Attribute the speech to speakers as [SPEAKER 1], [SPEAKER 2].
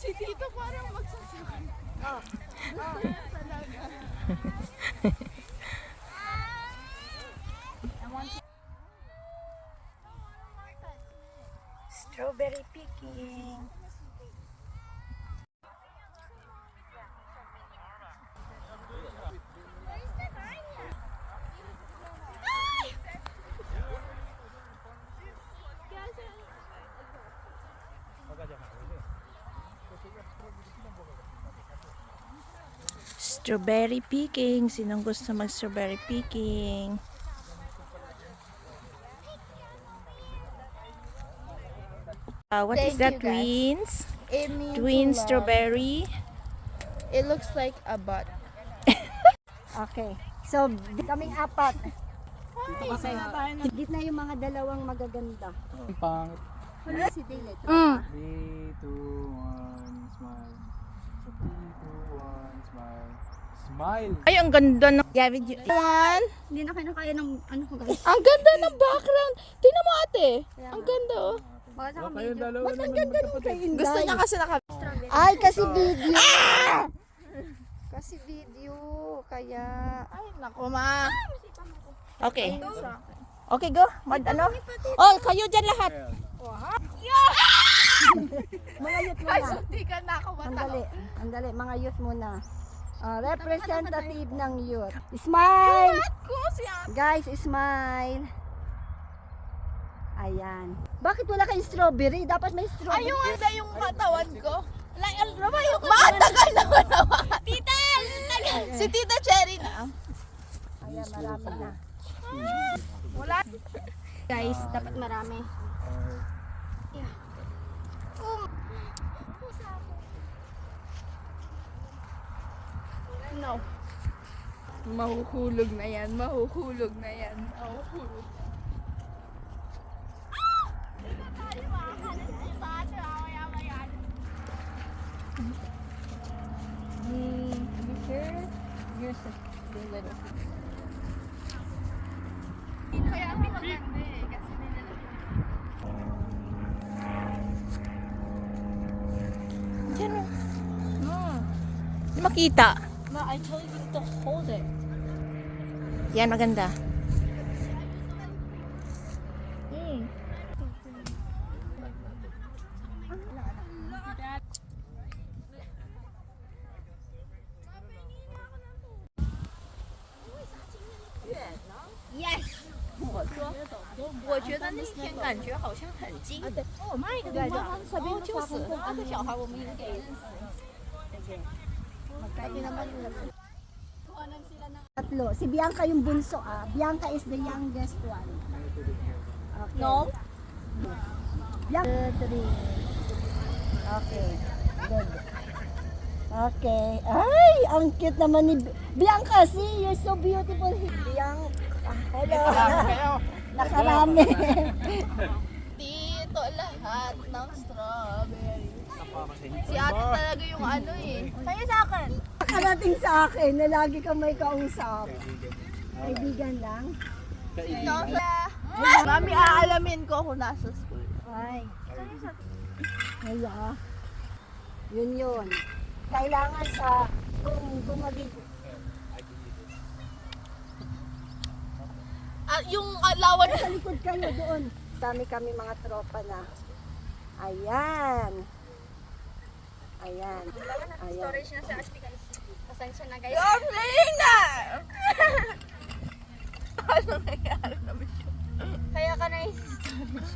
[SPEAKER 1] Si Tito parang magsasakay. Talaga.
[SPEAKER 2] Strawberry picking. Strawberry picking. Sinong gusto mag-strawberry picking? What is that,
[SPEAKER 1] Thank you, guys.
[SPEAKER 2] twins?
[SPEAKER 1] It means
[SPEAKER 2] Twin
[SPEAKER 1] love.
[SPEAKER 2] strawberry.
[SPEAKER 1] It looks like a butt.
[SPEAKER 3] Okay. So, kaming apat.
[SPEAKER 1] Hi.
[SPEAKER 3] Gitna yung mga dalawang magaganda.
[SPEAKER 4] Pangit.
[SPEAKER 3] Si Dile.
[SPEAKER 4] 3, 2, 1, smile. 3, 2, 1, smile. Smile!
[SPEAKER 2] Ay, ang ganda ng... Yeah, video.
[SPEAKER 1] One.
[SPEAKER 3] Hindi na kinakaya ng ano ko guys.
[SPEAKER 1] Ang ganda ng background. Tingnan mo ate. Ang ganda oh.
[SPEAKER 3] Baka sa
[SPEAKER 4] Kayo
[SPEAKER 3] medyo.
[SPEAKER 4] dalawa
[SPEAKER 3] Ba't ang
[SPEAKER 4] naman
[SPEAKER 3] ganda nung
[SPEAKER 4] magkapatid.
[SPEAKER 3] kay Inday?
[SPEAKER 1] Gusto niya kasi naka...
[SPEAKER 3] Ay, kasi video. Kasi video. Kaya...
[SPEAKER 1] Ay, naku ma.
[SPEAKER 2] Okay. Okay, go. Ano? Oh, kayo dyan lahat.
[SPEAKER 3] Mga youth
[SPEAKER 1] Ay,
[SPEAKER 3] muna.
[SPEAKER 1] sunti ka na ako
[SPEAKER 3] Andali. Andali. Mga youth muna. Representative ng youth. Smile!
[SPEAKER 1] Ko si ate.
[SPEAKER 3] Guys, smile. Ayan. Bakit wala kayong strawberry? Dapat may strawberry.
[SPEAKER 1] Ayun nga yung katawan ko. Like, matagal naman naman. Tita! Si Tita Cherry na.
[SPEAKER 3] Ayan, marami na.
[SPEAKER 1] Wala.
[SPEAKER 3] Guys, dapat marami.
[SPEAKER 1] No. Mahuhulog na yan. Mahuhulog na yan. Mahuhulog. Kaya hindi maganda eh. Kasi nilalagay.
[SPEAKER 2] Dyan o. Hindi makita.
[SPEAKER 1] Ma, I told you to hold it.
[SPEAKER 2] Yan, maganda.
[SPEAKER 3] Tatlo. Si Bianca yung bunso ah. Bianca is the youngest one. Okay.
[SPEAKER 1] No?
[SPEAKER 3] Bianca. 3. Okay. Good. Okay. Ay, ang cute naman ni Bianca. See, you're so beautiful. Bianca. Hello. Nakarami.
[SPEAKER 1] Dito lahat ng strawberry. Si ate talaga yung ano eh. Sa'yo sa akin.
[SPEAKER 3] Nakarating sa akin na lagi kang may kausap. Kaibigan lang.
[SPEAKER 1] No, mami, aalamin ko kung nasa school.
[SPEAKER 3] Ay. Kaya. Yun. Kailangan sa kung magiging
[SPEAKER 1] Yung lawan
[SPEAKER 3] sa likod kayo doon. Dami kami mga tropa na. Ayan. Ayan.
[SPEAKER 5] Storage na sa Aspi guys. Pasensya na guys.
[SPEAKER 1] You're playing na! ano nangyari na ba siya?
[SPEAKER 5] Kaya ka na i-storage.